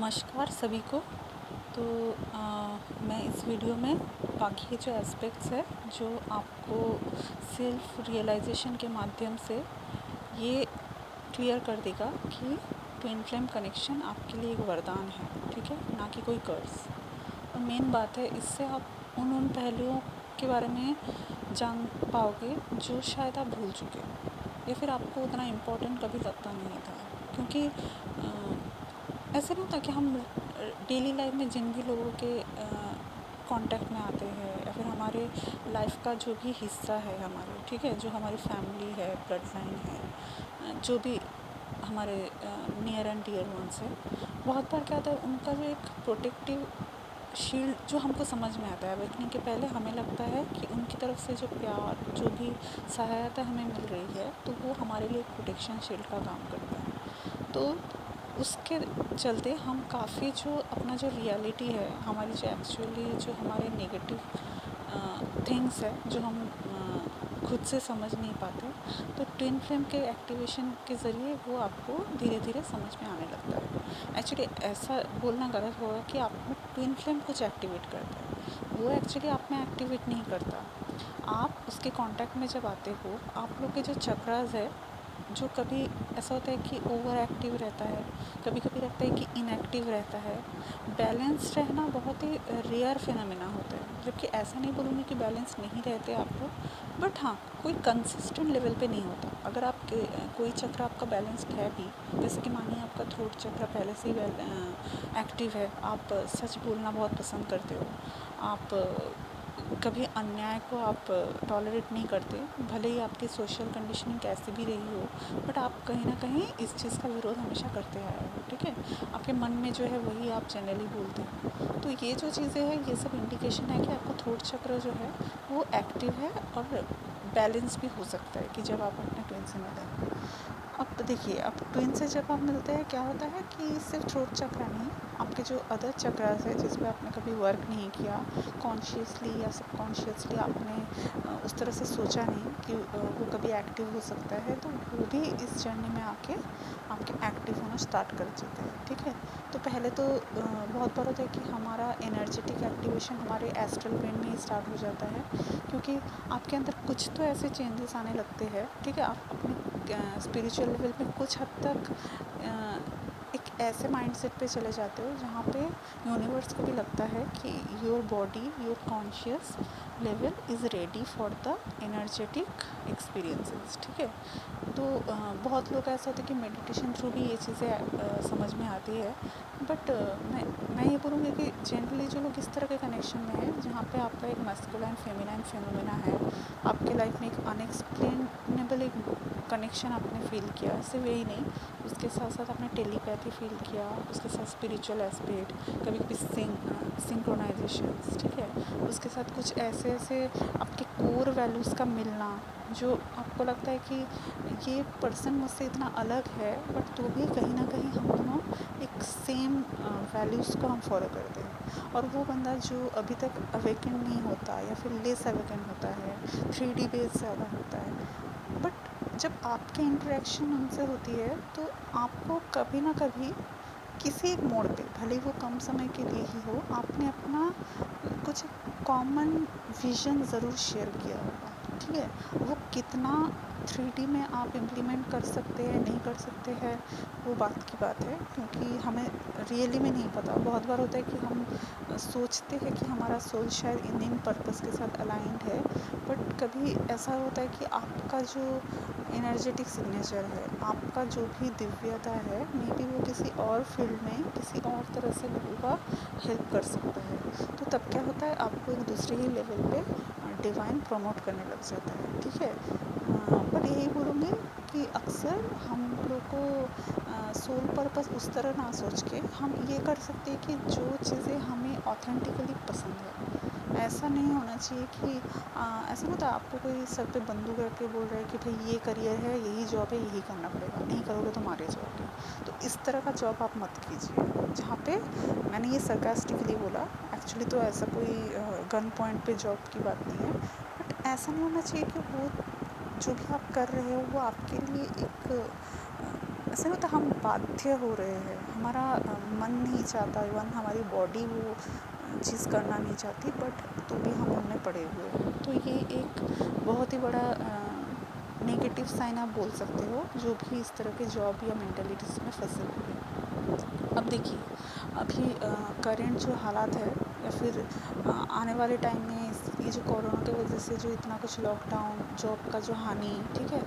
नमस्कार सभी को। तो मैं इस वीडियो में बाकी के जो एस्पेक्ट्स है जो आपको सेल्फ रियलाइजेशन के माध्यम से ये क्लियर कर देगा कि ट्विन फ्लेम कनेक्शन आपके लिए एक वरदान है, ठीक है, ना कि कोई कर्स। और मेन बात है, इससे आप उन पहलुओं के बारे में जान पाओगे जो शायद आप भूल चुके हो या फिर आपको उतना इम्पोर्टेंट कभी लगता नहीं था। क्योंकि ऐसे नहीं होता कि हम डेली लाइफ में जिन भी लोगों के कांटेक्ट में आते हैं या फिर हमारे लाइफ का जो भी हिस्सा है हमारे, ठीक है, जो हमारी फैमिली है, ब्लड लाइन है, जो भी हमारे नियर एंड डियर वंस है, बहुत बार क्या होता है, उनका जो एक प्रोटेक्टिव शील्ड जो हमको समझ में आता है अवेकनिंग के पहले, हमें लगता है कि उनकी तरफ से जो प्यार, जो भी सहायता हमें मिल रही है, तो वो हमारे लिए एक प्रोटेक्शन शील्ड का काम करता है। तो उसके चलते हम काफ़ी जो अपना जो रियलिटी है, हमारी जो एक्चुअली जो हमारे नेगेटिव थिंग्स है जो हम खुद से समझ नहीं पाते, तो ट्विन फ्लेम के एक्टिवेशन के ज़रिए वो आपको धीरे धीरे समझ में आने लगता है। एक्चुअली ऐसा बोलना गलत होगा कि आप में ट्विन फ्लेम कुछ एक्टिवेट करता है, वो एक्चुअली आप में एक्टिवेट नहीं करता। आप उसके कांटेक्ट में जब आते हो, आप लोग के जो चक्रास है, जो कभी ऐसा होता है कि ओवर एक्टिव रहता है, कभी कभी लगता है कि इनएक्टिव रहता है। बैलेंस रहना बहुत ही रेयर फिनोमेना होता है, जबकि ऐसा नहीं बोलूँगी कि बैलेंस नहीं रहते आप लोग, बट हाँ, कोई कंसिस्टेंट लेवल पे नहीं होता। अगर आप कोई चक्र आपका बैलेंस्ड है भी, जैसे कि मानिए आपका थ्रोट चक्र पहले से ही एक्टिव है, आप सच बोलना बहुत पसंद करते हो, आप कभी अन्याय को आप टॉलरेट नहीं करते, भले ही आपकी सोशल कंडीशनिंग कैसी भी रही हो, बट आप कहीं ना कहीं इस चीज़ का विरोध हमेशा करते आए हो, ठीक है। आपके मन में जो है वही आप जनरली बोलते हो। तो ये जो चीज़ें हैं, ये सब इंडिकेशन है कि आपका थ्रोट चक्र जो है वो एक्टिव है और बैलेंस भी हो सकता है कि जब आप अपने ट्विन से मिलें। अब देखिए, अब ट्विन से जब आप मिलते हैं, क्या होता है कि सिर्फ थ्रोट चक्र नहीं, आपके जो अदर चक्रास है जिस पे आपने कभी वर्क नहीं किया, कॉन्शियसली या सबकॉन्शियसली आपने उस तरह से सोचा नहीं कि वो कभी एक्टिव हो सकता है, तो वो भी इस जर्नी में आके आपके एक्टिव होना स्टार्ट कर देते हैं, ठीक है। तो पहले तो बहुत बार होता है कि हमारा एनर्जेटिक एक्टिवेशन हमारे एस्ट्रल ब्रेन में ही स्टार्ट हो जाता है, क्योंकि आपके अंदर कुछ तो ऐसे चेंजेस आने लगते हैं, ठीक है। आप अपने स्पिरिचुअल लेवल पे कुछ हद तक एक ऐसे माइंडसेट पे चले जाते हो जहाँ पे यूनिवर्स को भी लगता है कि your body, your conscious level is ready for the energetic experiences, ठीक है। तो बहुत लोग ऐसा होता है कि मेडिटेशन थ्रू भी ये चीज़ें समझ में आती है, बट मैं ये बोलूँगी कि जनरली जो लोग इस तरह के कनेक्शन में हैं जहाँ पे आपका एक मस्कुलाइन फेमिनाइन फिनोमेना है, आपके लाइफ में एक अनएक्सप्लेनेबल एक कनेक्शन आपने फील किया, सिर्फ यही नहीं, उसके साथ साथ आपने टेलीपैथी फील किया, उसके साथ स्पिरिचुअल एस्पेक्ट, कभी कभी सिंक्रोनाइजेशंस, ठीक है, उसके साथ कुछ ऐसे ऐसे आपके कोर वैल्यूज़ का मिलना, जो आपको लगता है कि ये पर्सन मुझसे इतना अलग है, बट तो भी कहीं ना कहीं हम दोनों एक सेम वैल्यूज़ को हम फॉलो करते हैं। और वो बंदा जो अभी तक अवेकन नहीं होता या फिर लेस अवेकन होता है, 3D बेस ज़्यादा होता है, बट जब आपके इंटरेक्शन उनसे होती है, तो आपको कभी ना कभी किसी एक मोड़ पे, भले वो कम समय के लिए ही हो, आपने अपना कुछ कॉमन विज़न ज़रूर शेयर किया होगा, ठीक है। वो कितना 3D में आप इम्प्लीमेंट कर सकते हैं, नहीं कर सकते हैं, वो बात की बात है, क्योंकि हमें रियली में नहीं पता। बहुत बार होता है कि हम सोचते हैं कि हमारा सोल शायद इन पर्पस के साथ अलाइंड है, बट कभी ऐसा होता है कि आपका जो एनर्जेटिक सिग्नेचर है, आपका जो भी दिव्यता है, मे बी वो किसी और फील्ड में किसी और तरह से लोगों का हेल्प कर सकता है। तो तब क्या होता है, आपको एक दूसरे ही लेवल पे डिवाइन प्रमोट करने लग जाता है, ठीक है। पर यही बोलूँगी कि अक्सर हम लोग को सोल पर्पस उस तरह ना सोच के हम ये कर सकते हैं कि जो चीज़ें हमें ऑथेंटिकली पसंद है, ऐसा नहीं होना चाहिए कि ऐसा नहीं होता आपको कोई सर पे बंदूक रख के बोल रहा है कि भाई ये करियर है, यही जॉब है, यही करना पड़ेगा, नहीं करोगे तो मारे जाओगे। तो इस तरह का जॉब आप मत कीजिए, जहाँ पे, मैंने ये सरकास्टिकली बोला, एक्चुअली तो ऐसा कोई गन पॉइंट पे जॉब की बात नहीं है, बट ऐसा नहीं होना चाहिए कि वो जो भी आप कर रहे हो वो आपके लिए एक ऐसे में तो हम बाध्य हो रहे हैं, हमारा मन नहीं चाहता, इवन हमारी बॉडी वो चीज़ करना नहीं चाहती, बट तो भी हम उनमें पड़े हुए हैं। तो ये एक बहुत ही बड़ा नेगेटिव साइन आप बोल सकते हो, जो भी इस तरह के जॉब या मेंटालिटीज़ में फंसे हुए हैं। अब देखिए, अभी करंट जो हालात है, या फिर आने वाले टाइम में ये जो कोरोना की वजह से जो इतना कुछ लॉकडाउन, जॉब का जो हानि, ठीक है,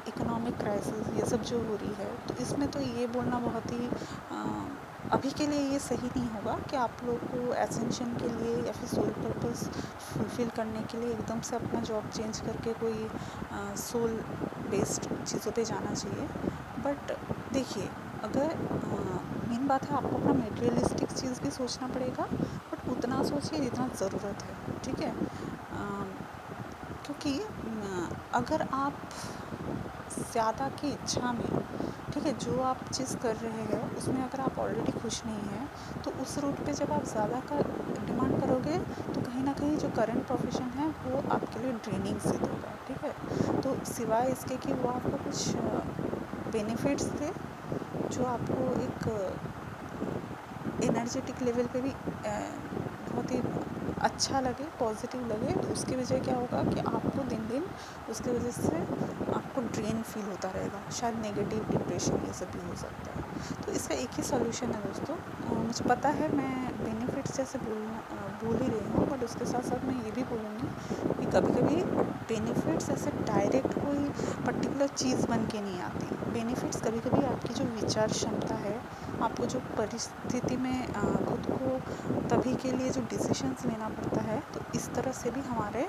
इकोनॉमिक क्राइसिस, ये सब जो हो रही है, तो इसमें तो ये बोलना बहुत ही अभी के लिए ये सही नहीं होगा कि आप लोग को एसेंशन के लिए या फिर सोल पर्पस फुलफ़िल करने के लिए एकदम से अपना जॉब चेंज करके कोई सोल बेस्ड चीज़ों पे जाना चाहिए। बट देखिए, अगर मेन बात है, आपको अपना मटेरियलिस्टिक चीज़ भी सोचना पड़ेगा, बट उतना सोचिए जितना ज़रूरत है, ठीक है। क्योंकि अगर आप ज़्यादा की इच्छा में, ठीक है, जो आप चीज़ कर रहे हैं उसमें अगर आप ऑलरेडी खुश नहीं हैं, तो उस रूट पे जब आप ज़्यादा का डिमांड करोगे, तो कहीं ना कहीं जो करंट प्रोफेशन है वो आपके लिए ड्रेनिंग सिद्ध होगा, ठीक है। तो सिवाय इसके कि वो आपको कुछ बेनिफिट्स दे, जो आपको एक एनर्जेटिक लेवल पे भी बहुत ही अच्छा लगे, पॉजिटिव लगे, तो उसकी वजह क्या होगा कि आपको दिन दिन उसकी वजह से आपको ड्रेन फील होता रहेगा, शायद नेगेटिव डिप्रेशन ये सब भी हो सकता है। तो इसका एक ही सॉल्यूशन है दोस्तों। मुझे पता है मैं बेनिफिट्स जैसे बोल ही रही हूँ, बट उसके साथ साथ मैं ये भी बोलूँगी कि कभी कभी बेनिफिट्स ऐसे डायरेक्ट कोई पर्टिकुलर चीज़ बन के नहीं आती। बेनिफिट्स कभी कभी आपकी जो विचार क्षमता है, आपको जो परिस्थिति में खुद को तभी के लिए जो डिसीजंस लेना पड़ता है, तो इस तरह से भी हमारे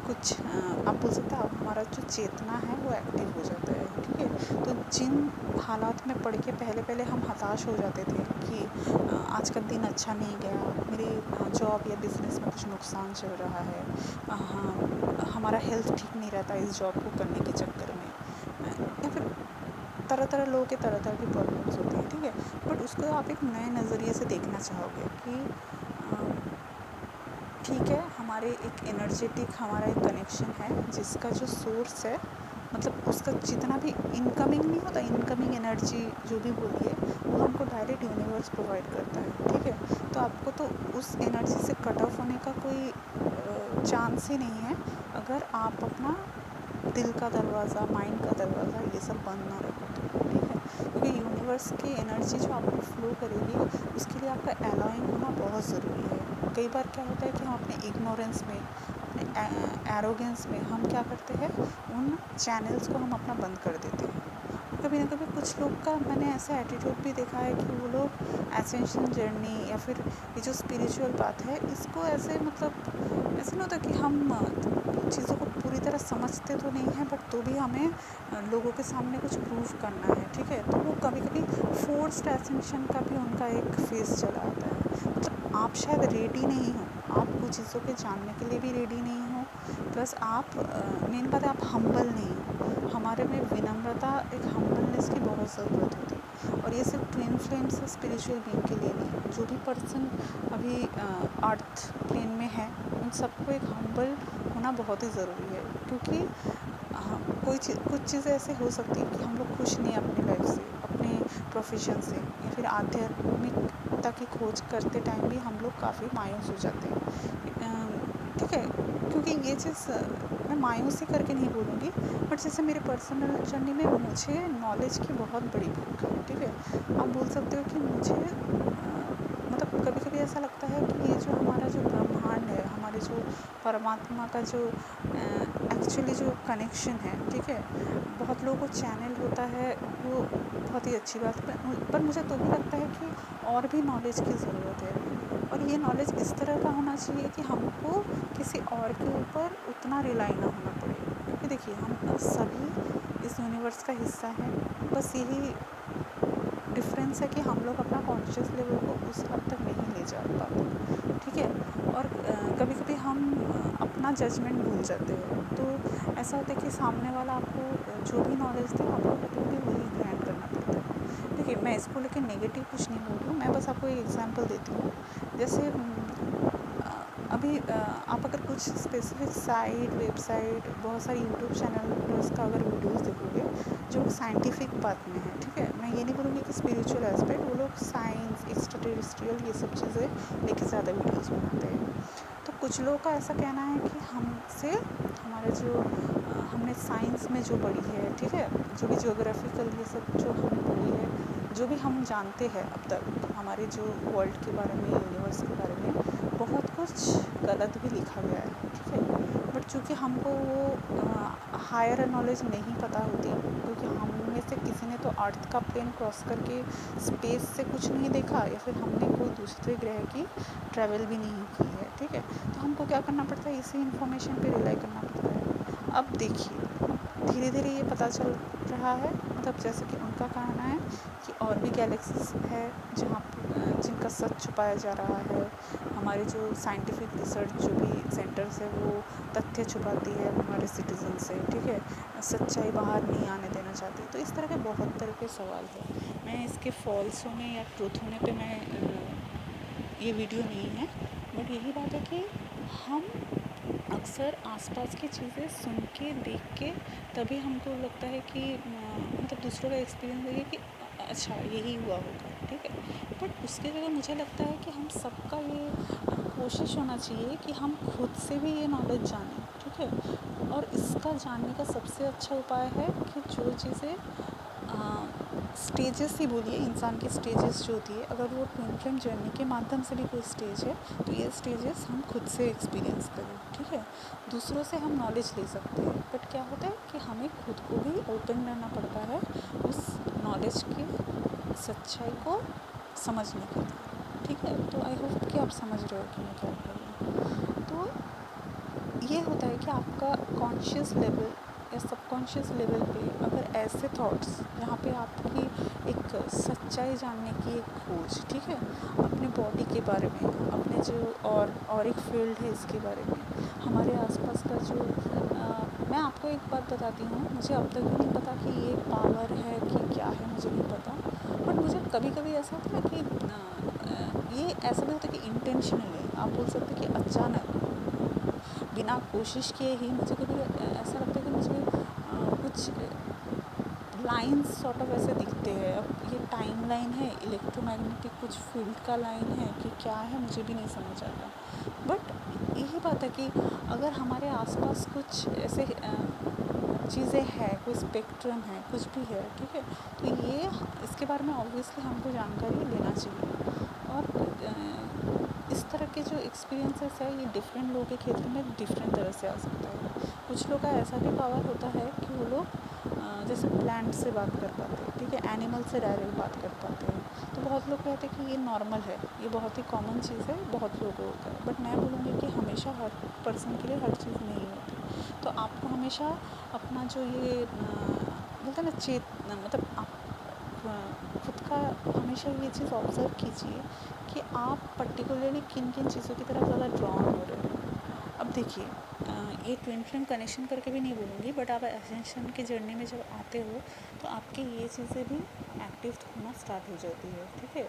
कुछ आप बोल सकते हैं हमारा जो चेतना है वो एक्टिव हो जाता है, ठीक है। तो जिन हालात में पढ़ के पहले पहले हम हताश हो जाते थे कि आज का दिन अच्छा नहीं गया, मेरी जॉब या बिज़नेस में कुछ नुकसान चल रहा है, हमारा हेल्थ ठीक नहीं रहता इस जॉब को करने के चक्कर में, या फिर तरह तरह लोगों के तरह तरह की प्रॉब्लम्स होती हैं, ठीक है। बट उसको आप एक नए नज़रिए से देखना चाहोगे कि ठीक है, हमारे एक एनर्जेटिक हमारा एक कनेक्शन है, जिसका जो सोर्स है, मतलब उसका जितना भी इनकमिंग नहीं होता, इनकमिंग एनर्जी जो भी बोलिए, वो हमको डायरेक्ट यूनिवर्स प्रोवाइड करता है, ठीक है। तो आपको तो उस एनर्जी से कट ऑफ होने का कोई चांस ही नहीं है, अगर आप अपना दिल का दरवाज़ा, माइंड का दरवाज़ा ये सब बंद ना रखो तो, ठीक है। क्योंकि यूनिवर्स की एनर्जी जो आपको फ्लो करेगी, उसके लिए आपका अलाइंग होना बहुत ज़रूरी है। कई बार क्या होता है कि हम अपने इग्नोरेंस में, अपने एरोगेंस में हम क्या करते हैं, उन चैनल्स को हम अपना बंद कर देते हैं। कभी ना कभी कुछ लोग का मैंने ऐसा एटीट्यूड भी देखा है कि वो लोग एसेंशन जर्नी या फिर ये जो स्पिरिचुअल बात है, इसको ऐसे मतलब ऐसे नहीं होता कि हम चीज़ों को पूरी तरह समझते तो नहीं हैं, बट तो भी हमें लोगों के सामने कुछ प्रूव करना है, ठीक है। तो वो कभी कभी फोर्स्ड एसेंशन का भी उनका एक फेस चला आता है। मतलब आप शायद रेडी नहीं हो, आप कुछ चीज़ों के जानने के लिए भी रेडी नहीं हो, प्लस आप मेन बात है आप हम्बल नहीं हो। हमारे में विनम्रता, एक हम्बलनेस की बहुत ज़रूरत होती है, और ये सिर्फ ट्विन फ्लेम्स स्पिरिचुअल बीइंग के लिए नहीं, जो भी पर्सन अभी अर्थ प्लेन में है, उन सबको एक हम्बल होना बहुत ही ज़रूरी है। क्योंकि हाँ, कुछ चीज़ें ऐसे हो सकती हैं कि हम लोग खुश नहीं अपनी लाइफ से, अपने प्रोफेशन से, या फिर आध्यात्मिकता की खोज करते टाइम भी हम लोग काफ़ी मायूस हो जाते हैं, ठीक है। क्योंकि ये चीज़ मैं मायूसी करके नहीं बोलूँगी, बट जैसे मेरे पर्सनल जर्नी में मुझे नॉलेज की बहुत बड़ी भूख है, ठीक है। आप बोल सकते हो कि मुझे मतलब कभी कभी ऐसा लगता है कि ये जो हमारा जो ब्रह्मांड है, हमारे जो परमात्मा का जो एक्चुअली जो कनेक्शन है, ठीक है, बहुत लोगों को चैनल होता है, वो बहुत ही अच्छी बात है, पर मुझे तो भी लगता है कि और भी नॉलेज की ज़रूरत है, और ये नॉलेज इस तरह का होना चाहिए कि हमको किसी और के ऊपर उतना रिलाई ना होना पड़े। क्योंकि देखिए, हम सभी इस यूनिवर्स का हिस्सा हैं, बस यही डिफरेंस है कि हम लोग अपना कॉन्शियस लेवल को उस हद तक नहीं ले जा पाते, ठीक है। और कभी कभी हम अपना जजमेंट भूल जाते हैं, तो ऐसा होता है कि सामने वाला आपको जो भी नॉलेज दे, आपको कभी भी वही ग्रैंड करना पड़ता है। देखिए, मैं इसको लेके नेगेटिव कुछ नहीं बोल रही हूँ, मैं बस आपको एक एग्जांपल देती हूँ। जैसे अभी आप अगर कुछ स्पेसिफिक साइट, वेबसाइट, बहुत सारे यूट्यूब चैनल्स का अगर वीडियोस देखोगे जो साइंटिफिक बात में है, ठीक है, मैं ये नहीं बोलूँगी कि स्पिरिचुअल एस्पेक्ट, वो लोग साइंस, एक्स्ट्रा टेरेस्ट्रियल, ये सब चीज़ें लेके ज़्यादा वीडियोस बनाते हैं। तो कुछ लोगों का ऐसा कहना है कि हमसे हमारे जो हमने साइंस में जो पढ़ी है, ठीक है, जो भी ज्योग्राफिकल ये सब जो हमने पढ़ी है, जो भी हम जानते हैं अब तक हमारे जो वर्ल्ड के बारे में, यूनिवर्स के बारे में, बहुत कुछ गलत भी लिखा गया है, ठीक है। बट चूँकि हमको वो हायर नॉलेज नहीं पता होती, क्योंकि हम में से किसी ने तो अर्थ का प्लेन क्रॉस करके स्पेस से कुछ नहीं देखा, या फिर हमने कोई दूसरे ग्रह की ट्रैवल भी नहीं की है, ठीक है। तो हमको क्या करना पड़ता है, इसी इन्फॉर्मेशन पे रिलाई करना पड़ता है। अब देखिए, धीरे धीरे ये पता चल रहा है, मतलब जैसे कि उनका कहना है कि और भी गैलेक्सीज है जहाँ जिनका सच छुपाया जा रहा है। हमारे जो साइंटिफिक रिसर्च जो भी सेंटर्स है वो तथ्य छुपाती है हमारे सिटीजन से, ठीक है, सच्चाई बाहर नहीं आने देना चाहती। तो इस तरह के बहुत तरह के सवाल है। मैं इसके फॉल्स होने या ट्रूथ होने पे मैं ये वीडियो नहीं है, बट यही बात है कि हम अक्सर आसपास की चीज़ें सुन के, देख के, तभी हमको लगता है कि मतलब दूसरों का एक्सपीरियंस है कि अच्छा यही हुआ होगा, ठीक है। बट उसके जगह मुझे लगता है कि हम सबका ये कोशिश होना चाहिए कि हम खुद से भी ये नॉलेज जानें, ठीक है। और इसका जानने का सबसे अच्छा उपाय है कि जो चीज़ें स्टेजेस ही बोलिए, इंसान की स्टेजेस जो होती है, अगर वो ट्विन फ्लेम जर्नी के माध्यम से भी कोई स्टेज है, तो ये स्टेजेस हम खुद से एक्सपीरियंस करें, ठीक है। दूसरों से हम नॉलेज ले सकते हैं, बट क्या होता है कि हमें खुद को भी ओपन रहना पड़ता है उस नॉलेज की सच्चाई को समझने के लिए, ठीक है। तो आई होप कि आप समझ रहे हो कि मैं क्या कर रही हूँ। तो ये होता है कि आपका कॉन्शियस लेवल या सबकॉन्शियस लेवल पे अगर ऐसे थॉट्स जहाँ पे आपकी एक सच्चाई जानने की एक खोज, ठीक है, अपने बॉडी के बारे में, अपने जो और एक फील्ड है इसके बारे में, हमारे आसपास का जो मैं आपको एक बात बताती हूँ, मुझे अब तक भी नहीं पता कि ये पावर है कि क्या है, मुझे नहीं पता। बट मुझे कभी कभी ऐसा होता है कि ये ऐसा भी होता है कि इंटेंशनली आप बोल सकते हैं कि अचानक बिना कोशिश किए ही मुझे कभी ऐसा लगता है कि मुझे कुछ लाइंस सॉर्ट ऑफ ऐसे दिखते हैं। अब ये टाइम लाइन है, इलेक्ट्रोमैग्नेटिक कुछ फील्ड का लाइन है कि क्या है, मुझे भी नहीं समझ आता। बट यही बात है कि अगर हमारे आसपास कुछ ऐसे चीज़ें हैं, कोई स्पेक्ट्रम है, कुछ भी है, ठीक है, तो ये इसके बारे में ऑब्वियसली हमको जानकारी लेना चाहिए। और इस तरह के जो एक्सपीरियंसेस है, ये डिफरेंट लोगों के क्षेत्र में डिफरेंट तरह से आ सकता है। कुछ लोग का ऐसा भी पावर होता है कि वो लोग जैसे प्लांट से बात कर पाते हैं, ठीक है, एनिमल से डायरेक्ट बात कर पाते हैं। तो बहुत लोग कहते हैं कि ये नॉर्मल है, ये बहुत ही कॉमन चीज़ है, बहुत लोगों को होता है। बट मैं बोलूँगी कि हमेशा हर पर्सन के लिए हर चीज़ नहीं होती। तो आपको हमेशा अपना जो ये बोलते हैं ना, मतलब आप खुद का हमेशा ये चीज़ ऑब्ज़र्व कीजिए कि आप पर्टिकुलरली किन किन चीज़ों की तरफ ज़्यादा ड्रॉन हो रहे हैं। अब देखिए, ये ट्विन फ्लेम कनेक्शन करके भी नहीं बोलूँगी, बट आप एसेंशन की जर्नी में जब आते हो तो आपकी ये चीज़ें भी एक्टिव होना स्टार्ट हो जाती है, ठीक है।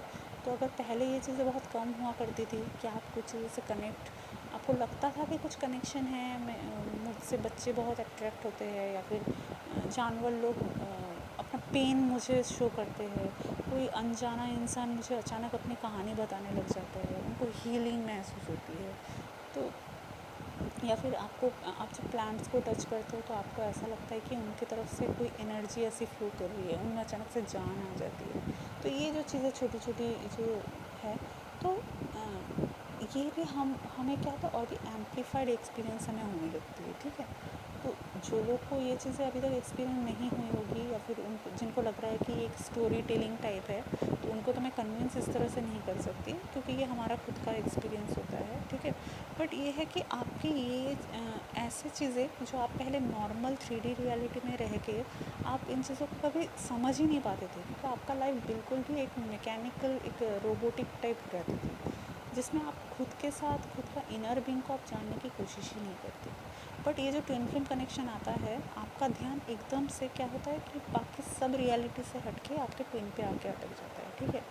तो अगर पहले ये चीज़ें बहुत कम हुआ करती थी कि आप कुछ चीज़ों से कनेक्ट, आपको लगता था कि कुछ कनेक्शन है, मुझसे बच्चे बहुत अट्रैक्ट होते हैं, या फिर जानवर लोग अपना पेन मुझे शो करते हैं, कोई अनजाना इंसान मुझे अचानक अपनी कहानी बताने लग जाता है, उनको हीलिंग महसूस होती है। तो या फिर आपको, आप जब प्लांट्स को टच करते हो तो आपको ऐसा लगता है कि उनकी तरफ से कोई एनर्जी ऐसी फ्लो कर रही है, उनमें अचानक से जान आ जाती है। तो ये जो चीज़ें छोटी छोटी जो है, तो ये भी हमें क्या होता है, और भी एम्पलीफाइड एक्सपीरियंस हमें होने लगती है, ठीक है। तो जो लोग को ये चीज़ें अभी तक एक्सपीरियंस नहीं हुई होगी, या फिर उनको जिनको लग रहा है कि ये एक स्टोरी टेलिंग टाइप है, तो उनको तो मैं कन्विंस इस तरह से नहीं कर सकती, क्योंकि ये हमारा खुद का एक्सपीरियंस होता है, ठीक है। बट ये है कि आपकी ये ऐसी चीज़ें जो आप पहले नॉर्मल 3D रियलिटी में रह के आप इन चीज़ों को कभी समझ ही नहीं पाते थे, क्योंकि आपका लाइफ बिल्कुल भी एक मैकेनिकल, एक रोबोटिक टाइप रहती थी, जिसमें आप खुद के साथ खुद का इनर बीइंग को आप जानने की कोशिश ही नहीं करते। बट ये जो ट्विन फ्लेम कनेक्शन आता है, आपका ध्यान एकदम से क्या होता है कि बाकी सब रियलिटी से हट के आपके ट्विन पे आके अटक जाता है, ठीक है।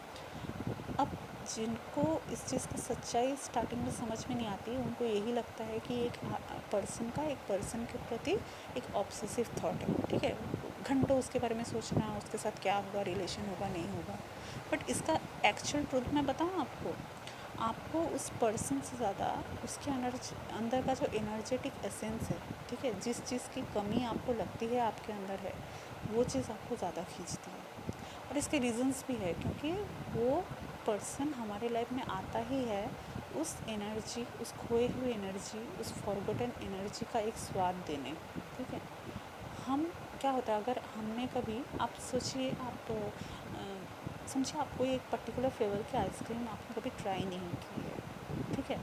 अब जिनको इस चीज़ की सच्चाई स्टार्टिंग में समझ में नहीं आती, उनको यही लगता है कि एक पर्सन के प्रति एक ऑब्सेसिव थॉट है, ठीक है। घंटों उसके बारे में सोचना, उसके साथ क्या होगा, रिलेशन होगा नहीं होगा। बट इसका एक्चुअल ट्रूथ मैं बताऊँ आपको, आपको उस पर्सन से ज़्यादा उसके अंदर का जो एनर्जेटिक एसेंस है, ठीक है, जिस चीज़ की कमी आपको लगती है आपके अंदर है, वो चीज़ आपको ज़्यादा खींचती है। और इसके रीज़न्स भी है, क्योंकि वो पर्सन हमारे लाइफ में आता ही है उस एनर्जी, उस खोए हुए एनर्जी, उस फॉरगॉटन एनर्जी का एक स्वाद देने, ठीक है। हम क्या होता है, अगर हमने कभी, आप सोचिए, आप समझिए आप कोई एक पर्टिकुलर फ्लेवर की आइसक्रीम आपने कभी ट्राई नहीं की है, ठीक है।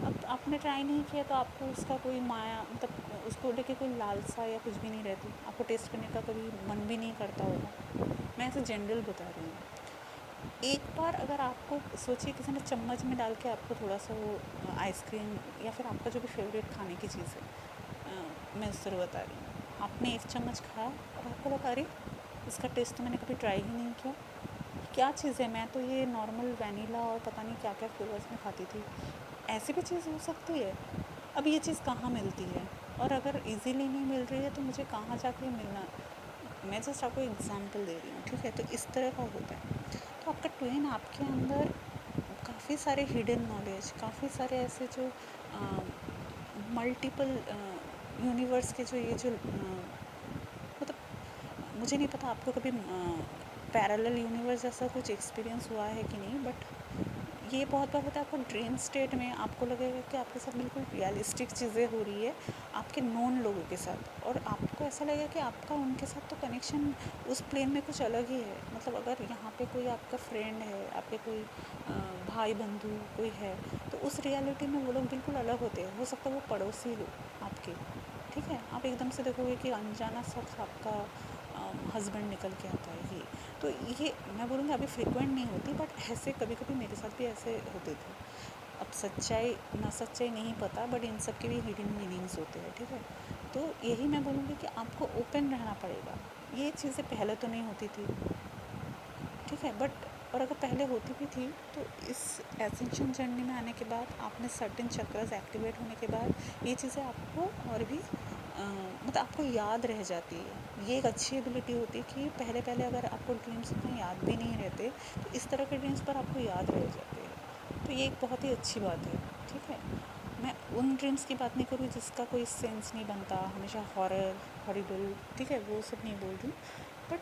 अब आपने ट्राई नहीं किया तो आपको उसका कोई माया, मतलब उसको लेके कोई लालसा या कुछ भी नहीं रहती, आपको टेस्ट करने का कभी मन भी नहीं करता होगा। मैं ऐसे जनरल बता रही हूँ। एक बार अगर आपको, सोचिए किसी ने चम्मच में डाल के आपको थोड़ा सा वो आइसक्रीम या फिर आपका जो भी फेवरेट खाने की चीज़ है, मैं उस तरह बता रही हूँ, आपने एक चम्मच खाया और आपको लगा, अरे इसका टेस्ट तो मैंने कभी ट्राई ही नहीं किया, क्या चीज़ है, मैं तो ये नॉर्मल वैनिला और पता नहीं क्या क्या फ्लेवर्स में खाती थी, ऐसी भी चीज़ हो सकती है। अब ये चीज़ कहाँ मिलती है, और अगर इजीली नहीं मिल रही है तो मुझे कहाँ जाके मिलना। मैं जस्ट आपको एग्जांपल दे रही हूँ, ठीक है। तो इस तरह का होता है। तो आपका ट्विन आपके अंदर काफ़ी सारे हिडन नॉलेज, काफ़ी सारे ऐसे जो मल्टीपल यूनिवर्स के जो ये जो मतलब मुझे नहीं पता आपको कभी पैरेलल यूनिवर्स जैसा कुछ एक्सपीरियंस हुआ है कि नहीं, बट ये बहुत बार होता है। आपको ड्रीम स्टेट में आपको लगेगा कि आपके साथ बिल्कुल रियलिस्टिक चीज़ें हो रही है आपके नोन लोगों के साथ, और आपको ऐसा लगेगा कि आपका उनके साथ तो कनेक्शन उस प्लेन में कुछ अलग ही है। मतलब अगर यहाँ पे कोई आपका फ्रेंड है, आपके कोई भाई बंधु कोई है, तो उस रियलिटी में वो लोग बिल्कुल अलग होते हैं। हो सकता है वो पड़ोसी हो आपके, ठीक है। आप एकदम से देखोगे कि अनजाना शख्स आपका हस्बैंड निकल के आता है। तो ये मैं बोलूँगी अभी फ्रिक्वेंट नहीं होती, बट ऐसे कभी कभी मेरे साथ भी ऐसे होते थे। अब सच्चाई ना सच्चाई नहीं पता, बट इन सब के भी हिडन मीनिंग्स होते हैं, ठीक है। तो यही मैं बोलूँगी कि आपको ओपन रहना पड़ेगा। ये चीज़ें पहले तो नहीं होती थी, ठीक है, बट और अगर पहले होती भी थी तो इस एसेंशियल जर्नी में आने के बाद, आपने सर्टेन चक्रास एक्टिवेट होने के बाद, ये चीज़ें आपको और भी मतलब आपको याद रह जाती है। ये एक अच्छी एबिलिटी होती है कि पहले पहले अगर आपको ड्रीम्स उतने याद भी नहीं रहते, तो इस तरह के ड्रीम्स पर आपको याद रह जाते हैं। तो ये एक बहुत ही अच्छी बात है, ठीक है। मैं उन ड्रीम्स की बात नहीं करूँ जिसका कोई सेंस नहीं बनता, हमेशा हॉरर, हॉरिबल, ठीक है, वो सब नहीं बोल रही, बट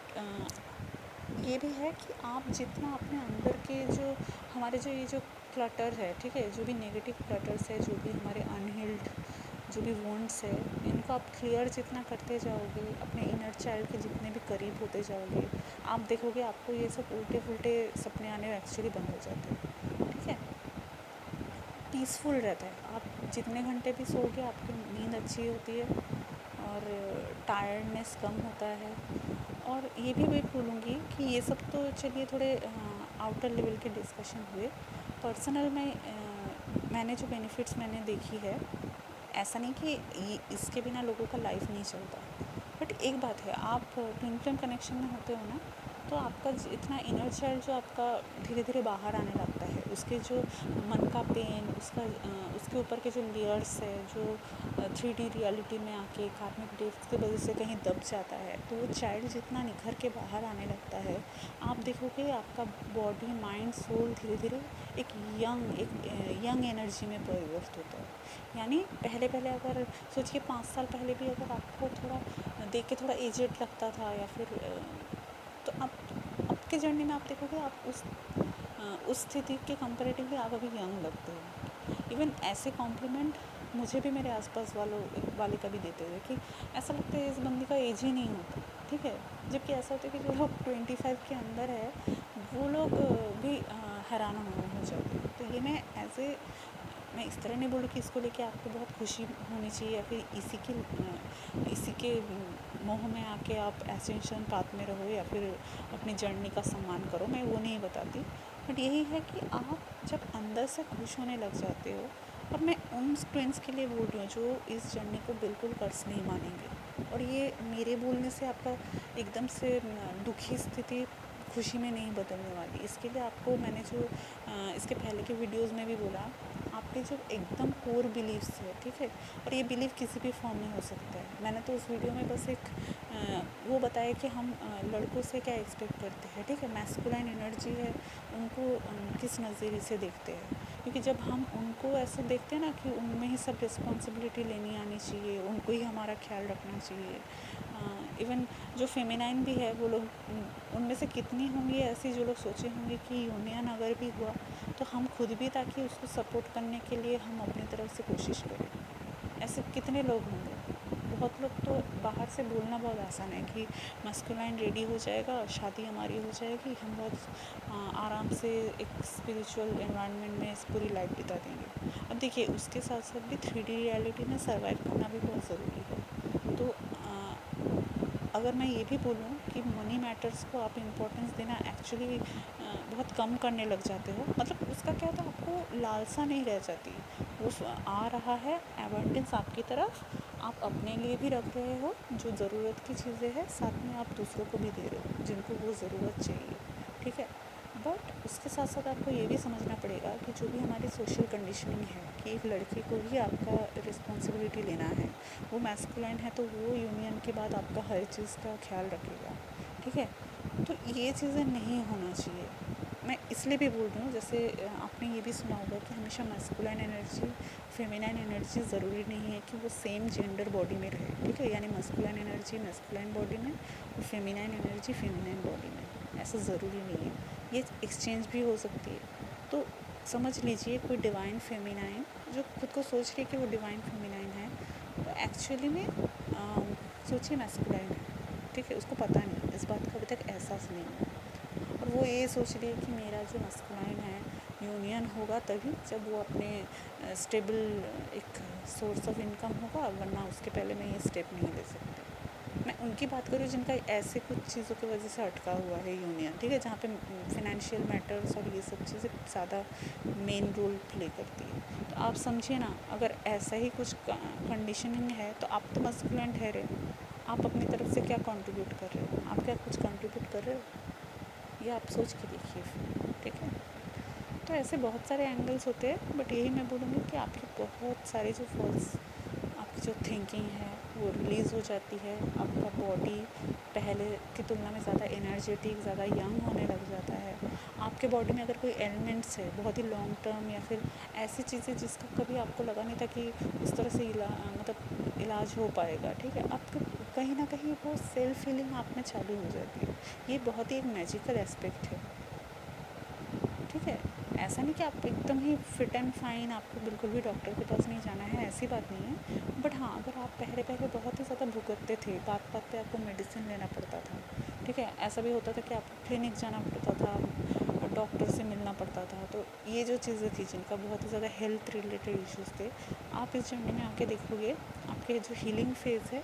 ये भी है कि आप जितना अपने अंदर के जो हमारे जो ये जो क्लटर है, ठीक है, जो भी नेगेटिव क्लटर्स है, जो भी हमारे अनहील्ड जो भी वुंड्स है, इनको आप क्लियर जितना करते जाओगे, अपने इनर चाइल्ड के जितने भी करीब होते जाओगे, आप देखोगे आपको ये सब उल्टे फुल्टे सपने आने एक्चुअली बंद हो जाते हैं, ठीक है। पीसफुल रहता है। आप जितने घंटे भी सोओगे आपकी नींद अच्छी होती है, और टायर्डनेस कम होता है। और ये भी मैं बोलूँगी कि ये सब तो चलिए थोड़े आउटर लेवल के डिस्कशन हुए। पर्सनल में मैंने जो बेनिफिट्स मैंने देखी है, ऐसा नहीं कि ये इसके बिना लोगों का लाइफ नहीं चलता। बट एक बात है, आप ट्विन फ्लेम कनेक्शन में होते हो ना, तो आपका इतना इनर चाइल्ड जो आपका धीरे धीरे बाहर आने लगता है, उसके जो मन का पेन, उसके ऊपर के जो लेयर्स है, जो 3D रियलिटी में आके कार्मिक ड्रिफ्ट की वजह से कहीं दब जाता है, तो वो चाइल्ड जितना निखर के बाहर आने लगता है, आप देखोगे आपका बॉडी, माइंड, सोल धीरे धीरे एक यंग एनर्जी में परिवर्तित होता है। यानी पहले पहले अगर सोचिए 5 साल पहले भी अगर आपको थोड़ा देख के थोड़ा एजेड लगता था, या फिर तो अब के जर्नी में आप देखोगे आप उस स्थिति के कंपैरेटिवली आप अभी यंग लगते हो। इवन ऐसे कॉम्प्लीमेंट मुझे भी मेरे आसपास वाले कभी देते थे कि ऐसा लगता है इस बंदी का एज ही नहीं होता, ठीक है। जबकि ऐसा होता है कि जो लोग 25 के अंदर है, वो लोग भी हैरान हो जाते हैं। तो ये मैं इस तरह नहीं बोलूँ कि इसको लेके आपको बहुत खुशी होनी चाहिए, या फिर इसी के मोह में आके आप एसेंशियल पाथ में रहो, या फिर अपनी जर्नी का सम्मान करो, मैं वो नहीं बताती। बट यही है कि आप जब अंदर से खुश होने लग जाते हो, और मैं उन ट्विंस के लिए बोल रही हूँ जो इस जर्नी को बिल्कुल कर्ज नहीं मानेंगे, और ये मेरे बोलने से आपका एकदम से दुखी स्थिति खुशी में नहीं बदलने वाली। इसके लिए आपको मैंने जो इसके पहले के वीडियोज़ में भी बोला, आपके जो एकदम कोर बिलीव्स है, ठीक है, और ये बिलीव किसी भी फॉर्म में हो सकता है। मैंने तो उस वीडियो में बस एक वो बताया कि हम लड़कों से क्या एक्सपेक्ट करते हैं, ठीक है, मैस्कुलाइन एनर्जी है, उनको किस नज़रिए से देखते हैं। क्योंकि जब हम उनको ऐसे देखते हैं ना कि उनमें ही सब रिस्पॉन्सिबिलिटी लेनी आनी चाहिए, उनको ही हमारा ख्याल रखना चाहिए। इवन जो फेमिनाइन भी है वो लोग, उनमें से कितनी होंगी ऐसी जो लोग सोचे होंगे कि यूनियन अगर भी हुआ तो हम खुद भी, ताकि उसको सपोर्ट करने के लिए हम अपनी तरफ से कोशिश करें। ऐसे कितने लोग होंगे। बहुत लोग तो बाहर से बोलना बहुत आसान है कि मस्कुलाइन रेडी हो जाएगा, शादी हमारी हो जाएगी, हम बहुत आराम से एक स्पिरिचुअल एनवायरनमेंट में इस पूरी लाइफ बिता देंगे। अब देखिए, उसके साथ साथ भी 3D रियलिटी में सर्वाइव करना भी बहुत ज़रूरी है। तो अगर मैं ये भी बोलूँ कि मनी मैटर्स को आप इम्पोर्टेंस देना एक्चुअली बहुत कम करने लग जाते हो, मतलब उसका क्या होता है, आपको लालसा नहीं रह जाती। वो आ रहा है एबंडेंस आपकी तरफ, आप अपने लिए भी रख रहे हो जो ज़रूरत की चीज़ें हैं, साथ में आप दूसरों को भी दे रहे हो जिनको वो ज़रूरत चाहिए, ठीक है। बट उसके साथ साथ आपको ये भी समझना पड़ेगा कि जो भी हमारी सोशल कंडीशनिंग है कि एक लड़के को ही आपका रिस्पॉन्सिबिलिटी लेना है, वो मैस्कुलाइन है तो वो यूनियन के बाद आपका हर चीज़ का ख्याल रखेगा, ठीक है। तो ये चीज़ें नहीं होना चाहिए। मैं इसलिए भी बोल रही हूँ, जैसे आपने ये भी सुना होगा कि हमेशा मैस्कुलाइन एनर्जी फेमिनाइन एनर्जी ज़रूरी नहीं है कि वो सेम जेंडर बॉडी में रहे, ठीक है। यानी मैस्कुलाइन एनर्जी मैस्कुलाइन बॉडी में और फेमिनाइन एनर्जी फेमिनाइन बॉडी में, ऐसा ज़रूरी नहीं है। ये एक्सचेंज भी हो सकती है। तो समझ लीजिए, कोई डिवाइन फेमिनाइन जो खुद को सोच रही है कि वो डिवाइन फेमिनाइन है, तो एक्चुअली में सोचिए मैस्कुलाइन है, ठीक है। उसको पता नहीं, इस बात का अभी तक एहसास नहीं है, और वो ये सोच रही है कि मेरा जो मैस्कुलाइन है यूनियन होगा तभी जब वो अपने स्टेबल एक सोर्स ऑफ इनकम होगा, वरना उसके पहले मैं ये स्टेप नहीं ले सकती। मैं उनकी बात करूँ जिनका ऐसे कुछ चीज़ों की वजह से अटका हुआ है यूनियन, ठीक है, जहाँ पे फिनेंशियल मैटर्स और ये सब चीज़ें ज़्यादा मेन रोल प्ले करती है। तो आप समझिए ना, अगर ऐसा ही कुछ कंडीशनिंग है तो आप तो मस्कुलेंट ठहरे, आप अपनी तरफ से क्या कंट्रीब्यूट कर रहे हो, आप क्या कुछ कंट्रीब्यूट कर रहे हो, ये आप सोच के देखिए फिर, ठीक है। तो ऐसे बहुत सारे एंगल्स होते हैं, बट यही मैं बोलूँगी कि आपके बहुत सारे जो फॉल्स, आपकी जो थिंकिंग है वो रिलीज़ हो जाती है, आपका बॉडी पहले की तुलना में ज़्यादा एनर्जेटिक, ज़्यादा यंग होने लग जाता है। आपके बॉडी में अगर कोई एलिमेंट्स है बहुत ही लॉन्ग टर्म, या फिर ऐसी चीज़ें जिसका कभी आपको लगा नहीं था कि इस तरह से मतलब इलाज हो पाएगा, ठीक है, आपको कहीं ना कहीं वो सेल्फ हीलिंग आप में चालू हो जाती है। ये बहुत ही एक मैजिकल एस्पेक्ट है, ठीक है। ऐसा नहीं कि आप एकदम ही फिट एंड फाइन, आपको बिल्कुल भी डॉक्टर के पास नहीं जाना है, ऐसी बात नहीं है। बट हाँ, अगर आप पहले पहले बहुत ही ज़्यादा भुगतते थे, बात बात पे आपको मेडिसिन लेना पड़ता था, ठीक है, ऐसा भी होता था कि आपको क्लिनिक जाना पड़ता था, डॉक्टर से मिलना पड़ता था, तो ये जो चीज़ें थी जिनका बहुत ही ज़्यादा हेल्थ रिलेटेड इश्यूज़ थे, आप इस जर्नी में आके देखोगे आपके जो हीलिंग फेज़ है,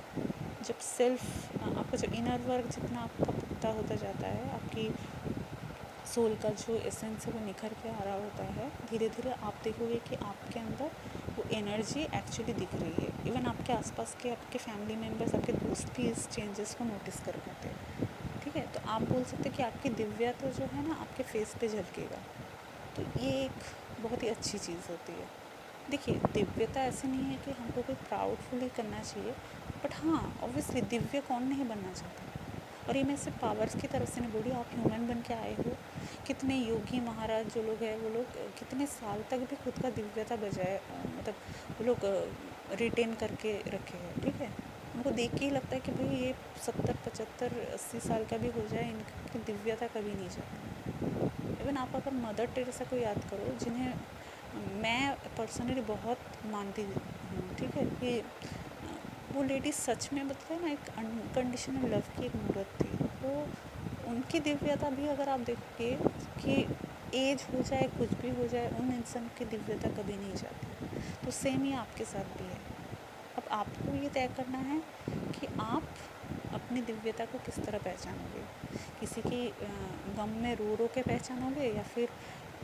जब सेल्फ आपका जो इनर वर्क जितना आपका पुख्ता होता जाता है, आपकी सोल का जो एसेंस है वो निखर के आ रहा होता है, धीरे धीरे आप देखोगे कि आपके अंदर वो एनर्जी एक्चुअली दिख रही है। इवन आपके आसपास के आपके फैमिली मेम्बर्स, आपके दोस्त भी इस चेंजेस को नोटिस कर पाते हैं, ठीक है। तो आप बोल सकते हैं कि आपकी दिव्यता जो है ना आपके फेस पे झलकेगा, तो ये एक बहुत ही अच्छी चीज़ होती है। देखिए, दिव्यता ऐसे नहीं है कि हमको कोई प्राउडफुली करना चाहिए, बट हाँ, ऑब्वियसली दिव्य कौन नहीं बनना चाहता। और ये मैं सिर्फ पावर्स की तरफ से नहीं बोल रही, आप ह्यूमन बन के आए हो। कितने योगी महाराज जो लोग हैं, वो लोग कितने साल तक भी खुद का दिव्यता बजाय मतलब वो लोग रिटेन करके रखे हैं, ठीक है। उनको देख के ही लगता है कि भाई ये 70 75 80 साल का भी हो जाए, इनकी दिव्यता कभी नहीं जाती। इवन आप अगर मदर टेरेसा को याद करो, जिन्हें मैं पर्सनली बहुत मानती हूँ, ठीक है, कि वो लेडी सच में मतलब ना एक अनकंडीशनल लव की एक मूर्त थी। वो उनकी दिव्यता भी अगर आप देखोगे कि एज हो जाए कुछ भी हो जाए, उन इंसान की दिव्यता कभी नहीं जाती। तो सेम ही आपके साथ भी है। अब आपको ये तय करना है कि आप अपनी दिव्यता को किस तरह पहचानोगे। किसी की गम में रो रो के पहचानोगे, या फिर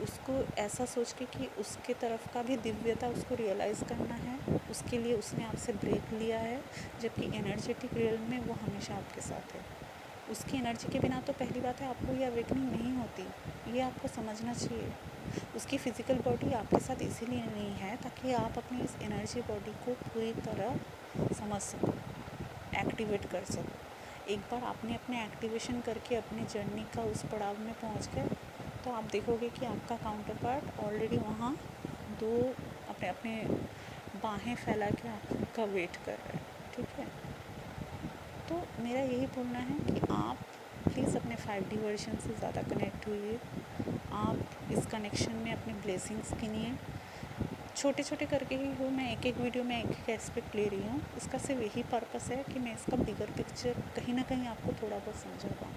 उसको ऐसा सोच के कि उसके तरफ का भी दिव्यता उसको रियलाइज़ करना है, उसके लिए उसने आपसे ब्रेक लिया है, जबकि एनर्जेटिक रियल में वो हमेशा आपके साथ है। उसकी एनर्जी के बिना तो पहली बात है आपको ये अवेकनिंग नहीं होती, ये आपको समझना चाहिए। उसकी फ़िज़िकल बॉडी आपके साथ इसीलिए नहीं है ताकि आप अपनी इस एनर्जी बॉडी को पूरी तरह समझ सको, एक्टिवेट कर सको। एक बार आपने अपने एक्टिवेशन करके अपनी जर्नी का उस पड़ाव में पहुंच गए तो आप देखोगे कि आपका काउंटर पार्ट ऑलरेडी वहाँ दो अपने अपने बाहें फैला के आपका वेट कर रहा है। ठीक है, तो मेरा यही बोलना है कि आप प्लीज़ अपने 5D वर्जन से ज़्यादा कनेक्ट होइए। आप इस कनेक्शन में अपने ब्लेसिंग्स गिनिए, छोटे छोटे करके ही हो। मैं एक एक वीडियो में एक एक एस्पेक्ट ले रही हूँ, इसका सिर्फ यही पर्पस है कि मैं इसका बिगर पिक्चर कहीं ना कहीं आपको थोड़ा बहुत समझा पाऊँ,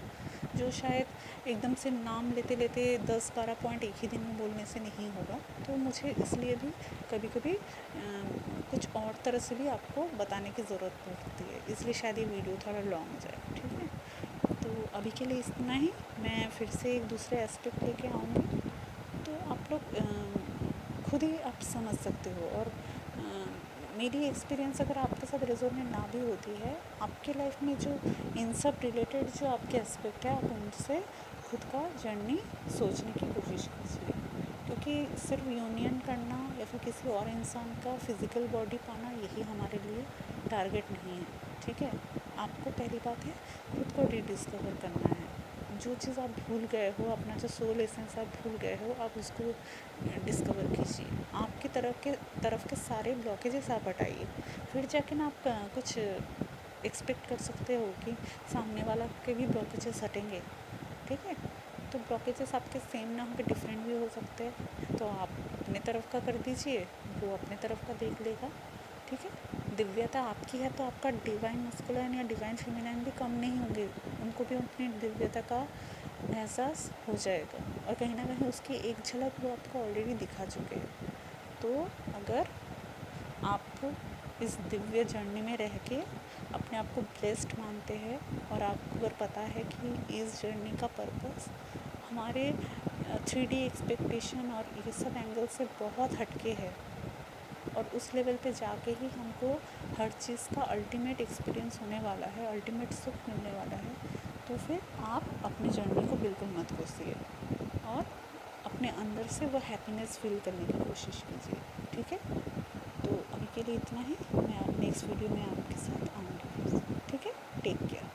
जो शायद एकदम से नाम लेते लेते 10-12 पॉइंट एक ही दिन में बोलने से नहीं होगा। तो मुझे इसलिए भी कभी कभी कुछ और तरह से भी आपको बताने की ज़रूरत पड़ती है, इसलिए शायद ये वीडियो थोड़ा लॉन्ग हो जाए। ठीक है, तो अभी के लिए इतना ही। मैं फिर से एक दूसरे एस्पेक्ट लेके आऊँगी, तो आप लोग खुद ही आप समझ सकते हो। और मेरी एक्सपीरियंस अगर आपके साथ रेजोनेट ना भी होती है, आपके लाइफ में जो इन सब रिलेटेड जो आपके एस्पेक्ट है, आप उनसे खुद का जर्नी सोचने की कोशिश कीजिए। क्योंकि सिर्फ यूनियन करना या फिर किसी और इंसान का फिज़िकल बॉडी पाना यही हमारे लिए टारगेट नहीं है। ठीक है, आपको पहली बात है खुद को रीडिस्कवर करना है। जो चीज़ आप भूल गए हो, अपना जो सोल एसेंस आप भूल गए हो, आप उसको डिस्कवर कीजिए। आपकी तरफ के सारे ब्लॉकेजेस आप हटाइए, फिर जाके ना आप कुछ एक्सपेक्ट कर सकते हो कि सामने वाला के भी ब्लॉकेजेस हटेंगे। ठीक है, तो ब्लॉकेजेस आपके सेम ना होकर डिफरेंट भी हो सकते हैं, तो आप अपने तरफ का कर दीजिए, वो अपने तरफ का देख लेगा। ठीक है, दिव्यता आपकी है तो आपका डिवाइन मस्कुलिन या डिवाइन फेमिनाइन भी कम नहीं होंगे, उनको भी अपनी दिव्यता का एहसास हो जाएगा, और कहीं ना कहीं उसकी एक झलक वो आपको ऑलरेडी दिखा चुके हैं। तो अगर आप इस दिव्य जर्नी में रह के अपने आप को ब्लेस्ड मानते हैं, और आपको अगर पता है कि इस जर्नी का पर्पस हमारे 3D एक्सपेक्टेशन और ये सब एंगल से बहुत हटके है, और उस लेवल पे जाके ही हमको हर चीज़ का अल्टीमेट एक्सपीरियंस होने वाला है, अल्टीमेट सुख मिलने वाला है, तो फिर आप अपनी जर्नी को बिल्कुल मत कोसिए और अपने अंदर से वो हैप्पीनेस फील करने की कोशिश कीजिए। ठीक है, तो अभी के लिए इतना ही। मैं नेक्स्ट वीडियो में आपके साथ आऊँगी। ठीक है, टेक केयर।